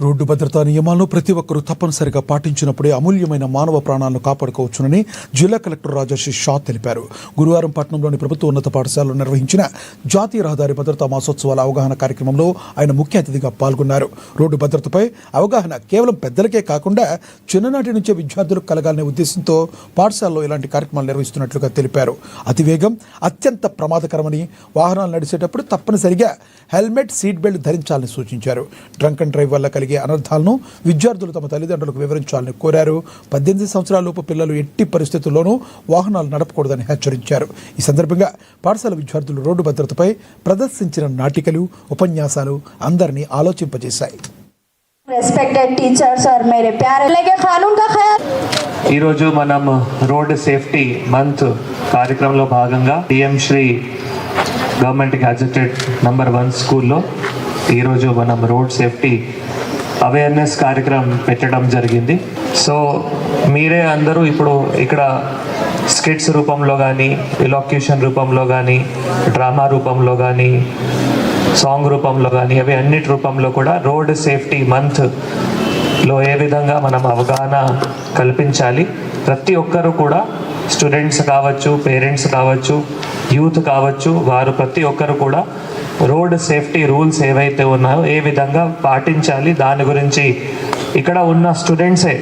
Road భద్రతా నియమాలను ప్రతి ఒక్కరూ తప్పనిసరిగా పాటించినప్పుడే అమూల్యమైన మానవ ప్రాణాలను కాపాడుకోవచ్చునని జిల్లా కలెక్టర్ రాజర్షి షా తెలిపారు. గురువారం పట్టణంలోని ప్రభుత్వ ఉన్నత పాఠశాలలో నిర్వహించిన జాతీయ రహదారి భద్రతా మాసోత్సవాల అవగాహన కార్యక్రమంలో ఆయన ముఖ్య అతిథిగా పాల్గొన్నారు. రోడ్డు భద్రతపై అవగాహన కేవలం పెద్దలకే కాకుండా చిన్ననాటి నుంచే విద్యార్థులకు కలగాలనే ఉద్దేశంతో పాఠశాలలో ఇలాంటి కార్యక్రమాలు నిర్వహిస్తున్నట్లుగా తెలిపారు. అతివేగం అత్యంత ప్రమాదకరమని, వాహనాలు నడిచేటప్పుడు తప్పనిసరిగా హెల్మెట్, సీట్ బెల్ట్ ధరించాలని సూచించారు. డ్రంక్ అండ్ డ్రైవ్ వల్ల కలిగే అనర్థాలను విద్యార్థులు తమ తల్లిదండ్రులకు వివరించాలని కోరారు. 18 సంవత్సరాలలోపు పిల్లలు ఎట్టి పరిస్థితుల్లోనూ వాహనాలు నడపకూడదని హెచ్చరించారు. ఈ సందర్భంగా పాఠశాల విద్యార్థులు రోడ్డు భద్రతపై ప్రదర్శించిన నాటికలు, ఉపన్యాసాలు అందరినీ ఆలోచింపజేశాయి. రెస్పెక్టెడ్ టీచర్స్ और मेरे प्यारे लगे कानून का ख्याल ఈరోజు మనం రోడ్ సేఫ్టీ మంత్ కార్యక్రమంలో భాగంగా టీఎం శ్రీ గవర్నమెంట్ గ్యాజెటెడ్ నంబర్ 1 స్కూల్లో ఈరోజు మనం రోడ్ సేఫ్టీ అవేర్నెస్ కార్యక్రమం పెట్టడం జరిగింది. సో మీరే అందరూ ఇప్పుడు ఇక్కడ స్కిట్స్ రూపంలో కానీ, ఎలాక్యూషన్ రూపంలో కానీ, డ్రామా రూపంలో కానీ, సాంగ్ రూపంలో కానీ, అవి అన్నిటి రూపంలో కూడా రోడ్ సేఫ్టీ మంత్లో ఏ విధంగా మనం అవగాహన కల్పించాలి. ప్రతి ఒక్కరూ కూడా స్టూడెంట్స్ కావచ్చు, పేరెంట్స్ కావచ్చు, యూత్ కావచ్చు, వారు ప్రతి ఒక్కరు కూడా రోడ్ సేఫ్టీ రూల్స్ ఏవైతే ఉన్నాయో ఏ విధంగా పాటించాలి దాని గురించి ఇక్కడ ఉన్న స్టూడెంట్సే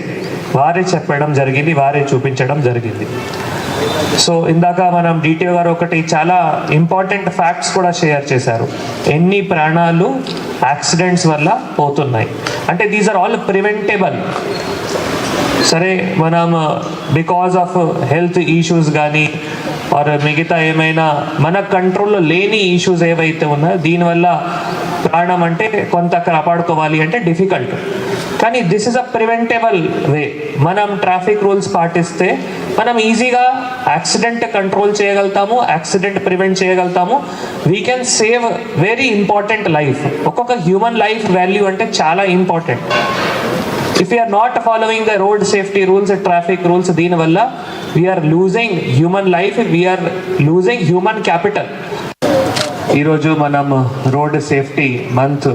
వారే చెప్పడం జరిగింది, వారే చూపించడం జరిగింది. సో ఇందాక మనం డిటిఓ గారు ఒకటి చాలా ఇంపార్టెంట్ ఫ్యాక్ట్స్ కూడా షేర్ చేశారు. ఎన్ని ప్రాణాలు యాక్సిడెంట్స్ వల్ల పోతున్నాయి అంటే దీస్ ఆర్ ఆల్ ప్రివెంటబుల్. సరే, మనం బికాజ్ ఆఫ్ హెల్త్ ఇష్యూస్ కానీ ఆర్ మిగతా ఏమైనా మన కంట్రోల్లో లేని ఇష్యూస్ ఏవైతే ఉన్నాయో దీనివల్ల ప్రాణం అంటే కొంత కాపాడుకోవాలి అంటే డిఫికల్ట్. కానీ దిస్ ఇస్ అ ప్రివెంటబుల్ వే. మనం ట్రాఫిక్ రూల్స్ పాటిస్తే మనం ఈజీగా యాక్సిడెంట్ కంట్రోల్ చేయగలుగుతాము, యాక్సిడెంట్ ప్రివెంట్ చేయగలుగుతాము. We can save very important life. ఒక్కొక్క హ్యూమన్ లైఫ్ వాల్యూ అంటే చాలా important. If we are not following the road safety rules and traffic rules, దీని వల్ల we are losing human life, we are losing human capital. ఈరోజు మనం road safety month